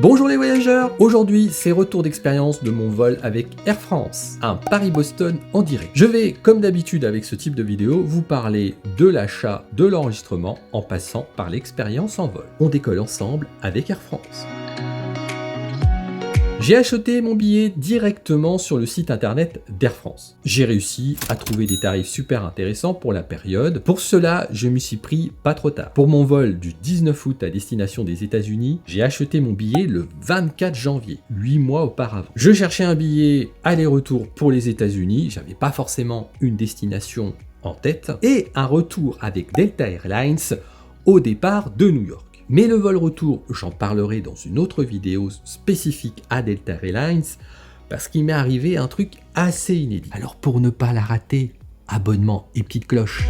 Bonjour les voyageurs, aujourd'hui c'est retour d'expérience de mon vol avec Air France, un Paris-Boston en direct. Je vais, comme d'habitude avec ce type de vidéo, vous parler de l'achat, de l'enregistrement, en passant par l'expérience en vol. On décolle ensemble avec Air France. J'ai acheté mon billet directement sur le site internet d'Air France. J'ai réussi à trouver des tarifs super intéressants pour la période. Pour cela, je m'y suis pris pas trop tard. Pour mon vol du 19 août à destination des États-Unis, j'ai acheté mon billet le 24 janvier, 8 mois auparavant. Je cherchais un billet aller-retour pour les États-Unis, j'avais pas forcément une destination en tête, et un retour avec Delta Airlines au départ de New York. Mais le vol retour, j'en parlerai dans une autre vidéo spécifique à Delta Airlines, parce qu'il m'est arrivé un truc assez inédit. Alors pour ne pas la rater, abonnement et petite cloche.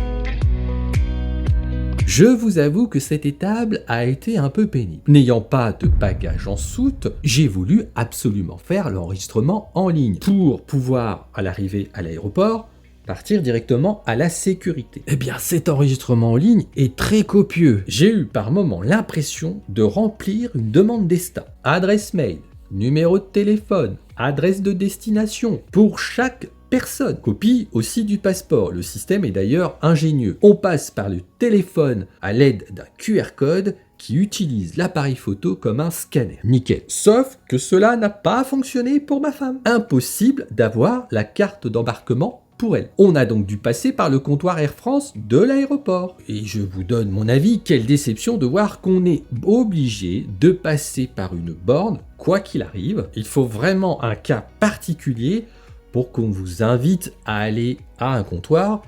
Je vous avoue que cette étape a été un peu pénible. N'ayant pas de bagages en soute, j'ai voulu absolument faire l'enregistrement en ligne pour pouvoir, à l'arrivée à l'aéroport, partir directement à la sécurité. Eh bien, cet enregistrement en ligne est très copieux. J'ai eu par moments l'impression de remplir une demande d'ESTA. Adresse mail, numéro de téléphone, adresse de destination pour chaque personne. Copie aussi du passeport. Le système est d'ailleurs ingénieux. On passe par le téléphone à l'aide d'un QR code qui utilise l'appareil photo comme un scanner. Nickel. Sauf que cela n'a pas fonctionné pour ma femme. Impossible d'avoir la carte d'embarquement pour elle. On a donc dû passer par le comptoir Air France de l'aéroport. Et je vous donne mon avis, quelle déception de voir qu'on est obligé de passer par une borne, quoi qu'il arrive. Il faut vraiment un cas particulier pour qu'on vous invite à aller à un comptoir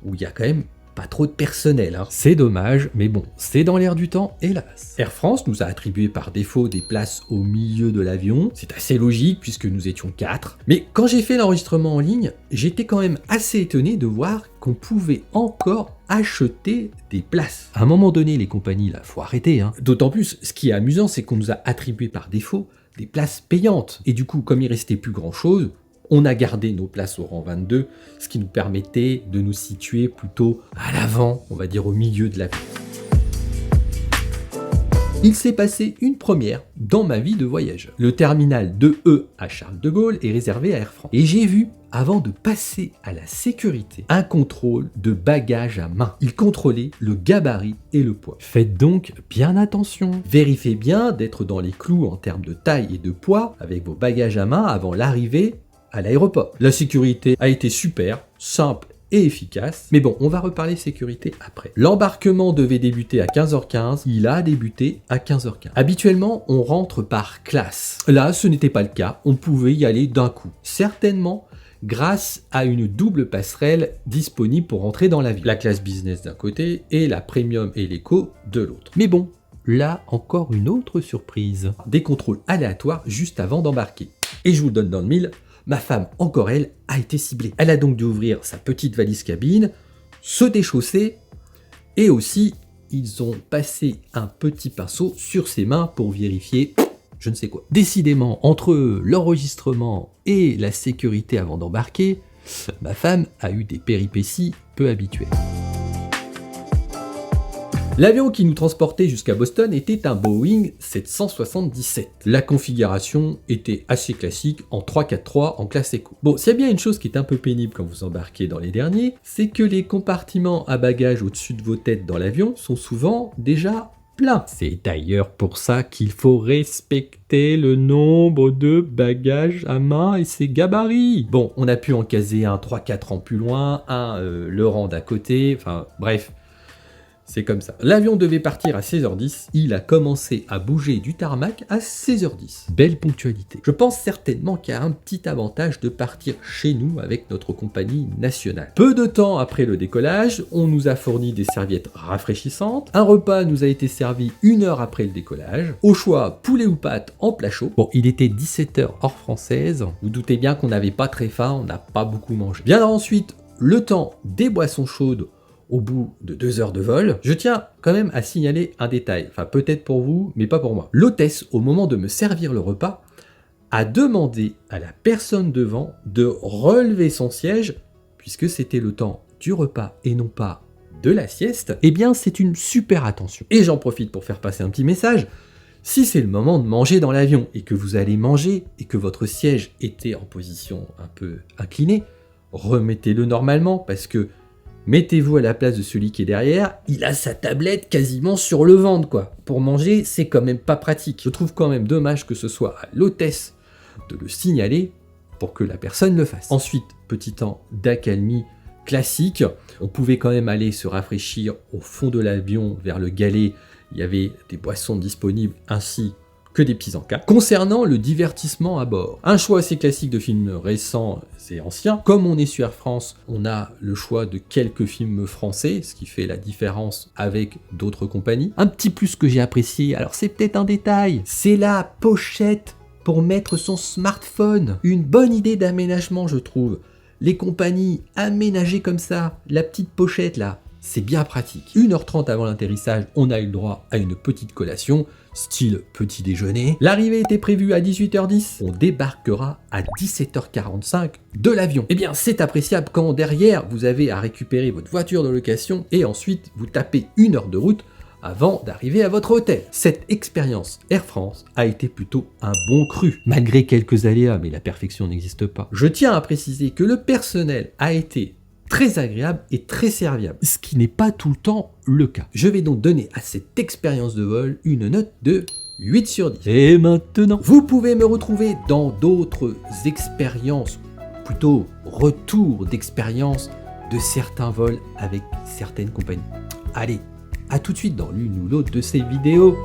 où il y a quand même pas trop de personnel. C'est dommage, mais bon, c'est dans l'air du temps, hélas. Air France nous a attribué par défaut des places au milieu de l'avion. C'est assez logique puisque nous étions 4. Mais quand j'ai fait l'enregistrement en ligne, j'étais quand même assez étonné de voir qu'on pouvait encore acheter des places. À un moment donné, les compagnies, là, faut arrêter. D'autant plus, ce qui est amusant, c'est qu'on nous a attribué par défaut des places payantes. Et du coup, comme il restait plus grand-chose, on a gardé nos places au rang 22, ce qui nous permettait de nous situer plutôt à l'avant, on va dire au milieu de l'avion. Il s'est passé une première dans ma vie de voyageur. Le terminal 2E à Charles de Gaulle est réservé à Air France. Et j'ai vu, avant de passer à la sécurité, un contrôle de bagages à main. Il contrôlait le gabarit et le poids. Faites donc bien attention. Vérifiez bien d'être dans les clous en termes de taille et de poids avec vos bagages à main avant l'arrivée à l'aéroport. La sécurité a été super, simple et efficace. Mais bon, on va reparler sécurité après. L'embarquement devait débuter à 15h15. Il a débuté à 15h15. Habituellement, on rentre par classe. Là, ce n'était pas le cas. On pouvait y aller d'un coup. Certainement grâce à une double passerelle disponible pour entrer dans l'avion. La classe business d'un côté et la premium et l'éco de l'autre. Mais bon, là encore une autre surprise. Des contrôles aléatoires juste avant d'embarquer. Et je vous donne dans le mille, ma femme, encore elle, a été ciblée. Elle a donc dû ouvrir sa petite valise cabine, se déchausser, et aussi, ils ont passé un petit pinceau sur ses mains pour vérifier je ne sais quoi. Décidément, entre l'enregistrement et la sécurité avant d'embarquer, ma femme a eu des péripéties peu habituelles. L'avion qui nous transportait jusqu'à Boston était un Boeing 777. La configuration était assez classique en 343 en classe éco. Bon, s'il y a bien une chose qui est un peu pénible quand vous embarquez dans les derniers, c'est que les compartiments à bagages au-dessus de vos têtes dans l'avion sont souvent déjà pleins. C'est d'ailleurs pour ça qu'il faut respecter le nombre de bagages à main et ses gabarits. Bon, on a pu en caser un 3-4 rangs plus loin, le rang d'à côté, enfin bref. C'est comme ça. L'avion devait partir à 16h10, il a commencé à bouger du tarmac à 16h10. Belle ponctualité. Je pense certainement qu'il y a un petit avantage de partir chez nous avec notre compagnie nationale. Peu de temps après le décollage, on nous a fourni des serviettes rafraîchissantes. Un repas nous a été servi 1 heure après le décollage. Au choix, poulet ou pâtes en plat chaud. Bon, il était 17h hors française. Vous doutez bien qu'on n'avait pas très faim, on n'a pas beaucoup mangé. Viendra ensuite le temps des boissons chaudes au bout de 2 heures de vol. Je tiens quand même à signaler un détail, enfin peut-être pour vous, mais pas pour moi. L'hôtesse, au moment de me servir le repas, a demandé à la personne devant de relever son siège, puisque c'était le temps du repas et non pas de la sieste. Eh bien, c'est une super attention. Et j'en profite pour faire passer un petit message. Si c'est le moment de manger dans l'avion et que vous allez manger et que votre siège était en position un peu inclinée, remettez-le normalement parce que mettez-vous à la place de celui qui est derrière, il a sa tablette quasiment sur le ventre quoi. Pour manger, c'est quand même pas pratique. Je trouve quand même dommage que ce soit à l'hôtesse de le signaler pour que la personne le fasse. Ensuite, petit temps d'accalmie classique, on pouvait quand même aller se rafraîchir au fond de l'avion vers le galet, il y avait des boissons disponibles ainsi que des petits encas. Concernant le divertissement à bord, un choix assez classique de films récents et anciens. Comme on est sur Air France, on a le choix de quelques films français, ce qui fait la différence avec d'autres compagnies. Un petit plus que j'ai apprécié, alors c'est peut-être un détail, c'est la pochette pour mettre son smartphone. Une bonne idée d'aménagement, je trouve. Les compagnies aménagées comme ça, la petite pochette là, c'est bien pratique. 1h30 avant l'atterrissage, on a eu le droit à une petite collation, style petit déjeuner. L'arrivée était prévue à 18h10, on débarquera à 17h45 de l'avion. Eh bien, c'est appréciable quand derrière, vous avez à récupérer votre voiture de location et ensuite vous tapez 1 heure de route avant d'arriver à votre hôtel. Cette expérience Air France a été plutôt un bon cru, malgré quelques aléas, mais la perfection n'existe pas. Je tiens à préciser que le personnel a été très agréable et très serviable, ce qui n'est pas tout le temps le cas. Je vais donc donner à cette expérience de vol une note de 8 sur 10. Et maintenant, vous pouvez me retrouver dans d'autres expériences, plutôt retours d'expérience de certains vols avec certaines compagnies. Allez, à tout de suite dans l'une ou l'autre de ces vidéos.